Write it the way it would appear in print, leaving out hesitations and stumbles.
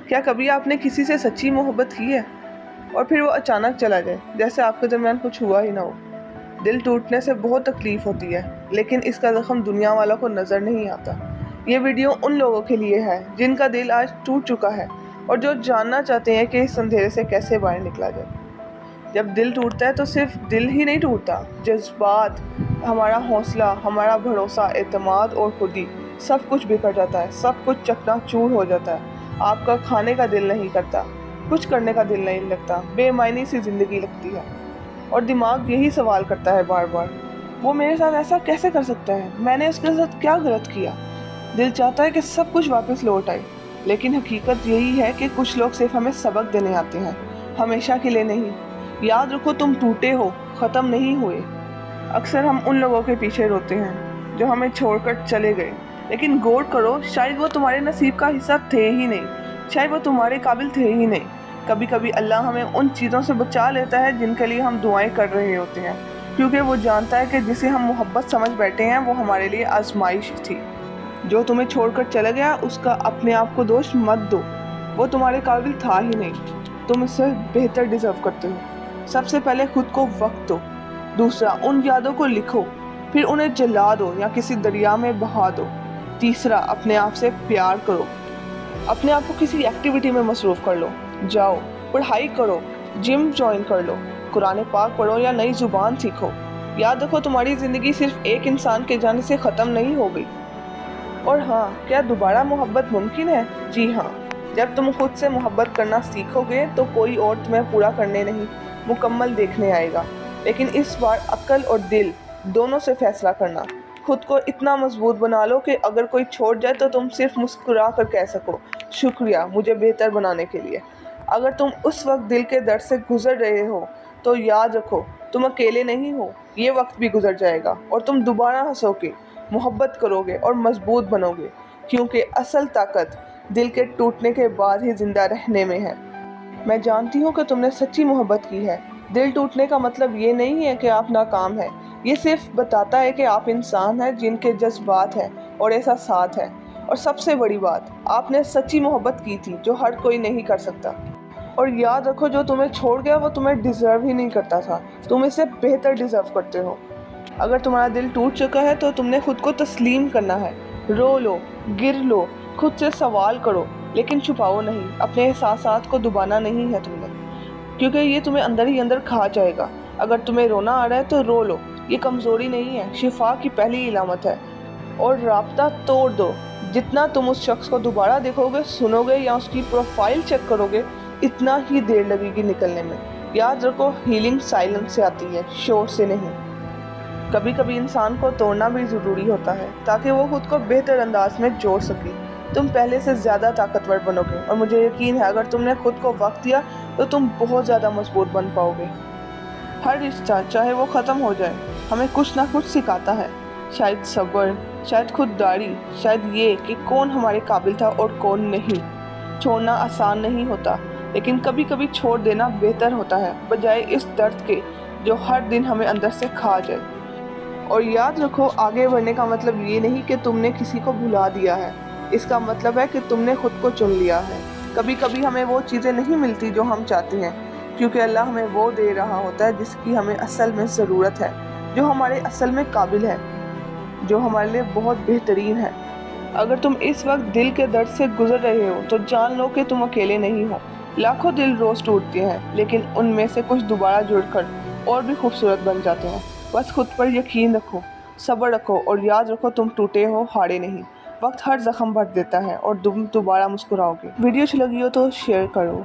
کیا کبھی آپ نے کسی سے سچی محبت کی ہے اور پھر وہ اچانک چلا جائے، جیسے آپ کے درمیان کچھ ہوا ہی نہ ہو؟ دل ٹوٹنے سے بہت تکلیف ہوتی ہے، لیکن اس کا زخم دنیا والوں کو نظر نہیں آتا۔ یہ ویڈیو ان لوگوں کے لیے ہے جن کا دل آج ٹوٹ چکا ہے اور جو جاننا چاہتے ہیں کہ اس اندھیرے سے کیسے باہر نکلا جائے۔ جب دل ٹوٹتا ہے تو صرف دل ہی نہیں ٹوٹتا، جذبات، ہمارا حوصلہ، ہمارا بھروسہ، اعتماد اور خودی، سب کچھ بکھر جاتا ہے، سب کچھ چکنا چور ہو جاتا ہے۔ آپ کا کھانے کا دل نہیں کرتا، کچھ کرنے کا دل نہیں لگتا، بے معنی سی زندگی لگتی ہے، اور دماغ یہی سوال کرتا ہے بار بار، وہ میرے ساتھ ایسا کیسے کر سکتا ہے؟ میں نے اس کے ساتھ کیا غلط کیا؟ دل چاہتا ہے کہ سب کچھ واپس لوٹ آئے، لیکن حقیقت یہی ہے کہ کچھ لوگ صرف ہمیں سبق دینے آتے ہیں، ہمیشہ کے لیے نہیں۔ یاد رکھو، تم ٹوٹے ہو، ختم نہیں ہوئے۔ اکثر ہم ان لوگوں کے پیچھے روتے ہیں جو ہمیں چھوڑ کر چلے گئے، لیکن غور کرو، شاید وہ تمہارے نصیب کا حصہ تھے ہی نہیں، شاید وہ تمہارے قابل تھے ہی نہیں۔ کبھی کبھی اللہ ہمیں ان چیزوں سے بچا لیتا ہے جن کے لیے ہم دعائیں کر رہے ہوتے ہیں، کیونکہ وہ جانتا ہے کہ جسے ہم محبت سمجھ بیٹھے ہیں وہ ہمارے لیے آزمائش تھی۔ جو تمہیں چھوڑ کر چلا گیا اس کا اپنے آپ کو دوش مت دو، وہ تمہارے قابل تھا ہی نہیں، تم اس سے بہتر ڈیزرو کرتے ہو۔ سب سے پہلے خود کو وقت دو، دوسرا ان یادوں کو لکھو، پھر انہیں جلا دو یا کسی دریا میں بہا دو، تیسرا اپنے آپ سے پیار کرو، اپنے آپ کو کسی ایکٹیویٹی میں مصروف کر لو، جاؤ پڑھائی کرو، جم جوائن کر لو، قرآن پاک پڑھو یا نئی زبان سیکھو۔ یاد رکھو، تمہاری زندگی صرف ایک انسان کے جانے سے ختم نہیں ہو گئی۔ اور ہاں، کیا دوبارہ محبت ممکن ہے؟ جی ہاں، جب تم خود سے محبت کرنا سیکھو گے تو کوئی اور تمہیں پورا کرنے نہیں، مکمل دیکھنے آئے گا۔ لیکن اس بار عقل اور دل دونوں سے فیصلہ کرنا۔ خود کو اتنا مضبوط بنا لو کہ اگر کوئی چھوڑ جائے تو تم صرف مسکرا کر کہہ سکو، شکریہ مجھے بہتر بنانے کے لیے۔ اگر تم اس وقت دل کے درد سے گزر رہے ہو تو یاد رکھو، تم اکیلے نہیں ہو، یہ وقت بھی گزر جائے گا اور تم دوبارہ ہنسو گے، محبت کرو گے اور مضبوط بنو گے، کیونکہ اصل طاقت دل کے ٹوٹنے کے بعد ہی زندہ رہنے میں ہے۔ میں جانتی ہوں کہ تم نے سچی محبت کی ہے۔ دل ٹوٹنے کا مطلب یہ نہیں ہے کہ آپ ناکام ہیں، یہ صرف بتاتا ہے کہ آپ انسان ہیں جن کے جذبات ہیں اور احساسات ہیں، اور سب سے بڑی بات، آپ نے سچی محبت کی تھی جو ہر کوئی نہیں کر سکتا۔ اور یاد رکھو، جو تمہیں چھوڑ گیا وہ تمہیں ڈیزرو ہی نہیں کرتا تھا، تم اسے بہتر ڈیزرو کرتے ہو۔ اگر تمہارا دل ٹوٹ چکا ہے تو تم نے خود کو تسلیم کرنا ہے، رو لو، گر لو، خود سے سوال کرو، لیکن چھپاؤ نہیں، اپنے احساسات کو دبانا نہیں ہے تم نے، کیونکہ یہ تمہیں اندر ہی اندر کھا جائے گا۔ اگر تمہیں رونا آ رہا ہے تو رو لو، یہ کمزوری نہیں ہے، شفا کی پہلی علامت ہے۔ اور رابطہ توڑ دو، جتنا تم اس شخص کو دوبارہ دیکھو گے، سنو گے یا اس کی پروفائل چیک کرو گے، اتنا ہی دیر لگے گی نکلنے میں۔ یاد رکھو، ہیلنگ سائلنس سے آتی ہے، شور سے نہیں۔ کبھی کبھی انسان کو توڑنا بھی ضروری ہوتا ہے تاکہ وہ خود کو بہتر انداز میں جوڑ سکے۔ تم پہلے سے زیادہ طاقتور بنو گے، اور مجھے یقین ہے اگر تم نے خود کو وقت دیا تو تم بہت زیادہ مضبوط بن پاؤ گے۔ ہر رشتہ، چاہے وہ ختم ہو جائے، ہمیں کچھ نہ کچھ سکھاتا ہے، شاید صبر، شاید خودداری، شاید یہ کہ کون ہمارے قابل تھا اور کون نہیں۔ چھوڑنا آسان نہیں ہوتا، لیکن کبھی کبھی چھوڑ دینا بہتر ہوتا ہے، بجائے اس درد کے جو ہر دن ہمیں اندر سے کھا جائے۔ اور یاد رکھو، آگے بڑھنے کا مطلب یہ نہیں کہ تم نے کسی کو بھلا دیا ہے، اس کا مطلب ہے کہ تم نے خود کو چن لیا ہے۔ کبھی کبھی ہمیں وہ چیزیں نہیں ملتی جو ہم چاہتے ہیں، کیونکہ اللہ ہمیں وہ دے رہا ہوتا ہے جس کی ہمیں اصل میں ضرورت ہے، جو ہمارے اصل میں قابل ہے، جو ہمارے لیے بہت بہترین ہے۔ اگر تم اس وقت دل کے درد سے گزر رہے ہو تو جان لو کہ تم اکیلے نہیں ہو۔ لاکھوں دل روز ٹوٹتے ہیں، لیکن ان میں سے کچھ دوبارہ جڑ کر اور بھی خوبصورت بن جاتے ہیں۔ بس خود پر یقین رکھو، صبر رکھو، اور یاد رکھو، تم ٹوٹے ہو، ہارے نہیں۔ وقت ہر زخم بھر دیتا ہے اور تم دوبارہ مسکراؤ گے۔ ویڈیو اچھی لگی ہو تو شیئر کرو۔